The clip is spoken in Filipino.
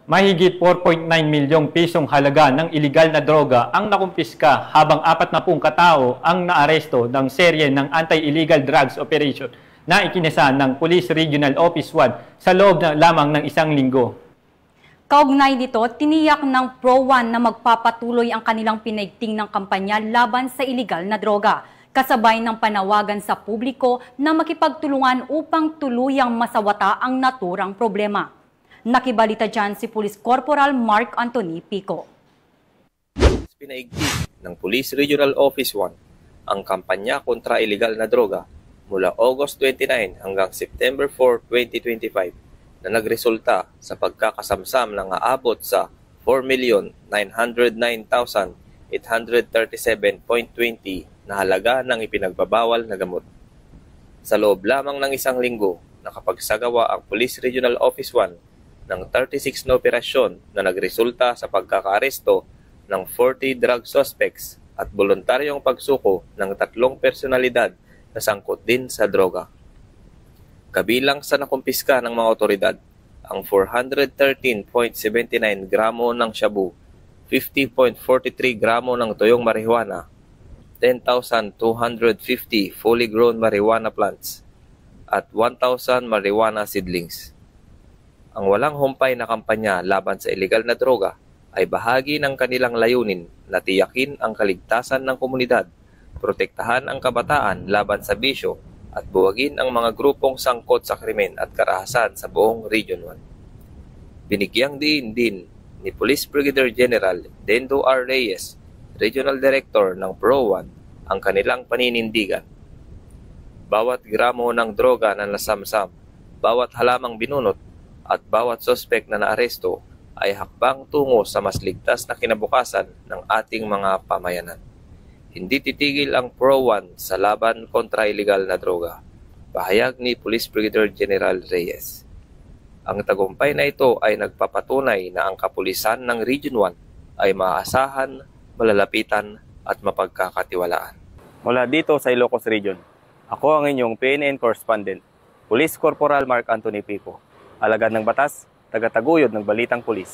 Mahigit 4.9 milyong pisong halaga ng iligal na droga ang nakumpiska habang 40 katao ang naaresto ng serye ng Anti-Illegal Drugs Operation na ikinasa ng Police Regional Office 1 sa loob lamang ng isang linggo. Kaugnay nito, tiniyak ng Pro-1 na magpapatuloy ang kanilang pinaigting ng kampanya laban sa iligal na droga, kasabay ng panawagan sa publiko na makipagtulungan upang tuluyang masawata ang naturang problema. Nakibalita dyan si Police Corporal Mark Anthony Pico. Pinaigting ng Police Regional Office 1 ang kampanya kontra iligal na droga mula August 29 hanggang September 4, 2025 na nagresulta sa pagkakasamsam ng aabot sa 4,909,837.20 na halaga ng ipinagbabawal na gamot. Sa loob lamang ng isang linggo, nakapagsagawa ang Police Regional Office 1 ng 36 na operasyon na nagresulta sa pagkakaaresto ng 40 drug suspects at voluntaryong pagsuko ng 3 personalidad na sangkot din sa droga. Kabilang sa nakumpiska ng mga otoridad, ang 413.79 gramo ng shabu, 50.43 gramo ng tuyong marijuana, 10,250 fully grown marijuana plants, at 1,000 marijuana seedlings. Ang walang humpay na kampanya laban sa iligal na droga ay bahagi ng kanilang layunin na tiyakin ang kaligtasan ng komunidad, protektahan ang kabataan laban sa bisyo at buwagin ang mga grupong sangkot sa krimen at karahasan sa buong Region 1. Binigyang diin din ni Police Brigadier General Dendo R. Reyes, Regional Director ng Pro-1, ang kanilang paninindigan. Bawat gramo ng droga na nasamsam, bawat halamang binunot, at bawat sospek na naaresto ay hakbang tungo sa mas ligtas na kinabukasan ng ating mga pamayanan. Hindi titigil ang Pro-1 sa laban kontra iligal na droga. Pahayag ni Police Brigadier General Reyes. Ang tagumpay na ito ay nagpapatunay na ang kapulisan ng Region 1 ay maaasahan, malalapitan at mapagkakatiwalaan. Mula dito sa Ilocos Region, ako ang inyong PNN Correspondent, Police Corporal Mark Anthony Pico. Alagad ng batas, tagataguyod ng balitang pulis.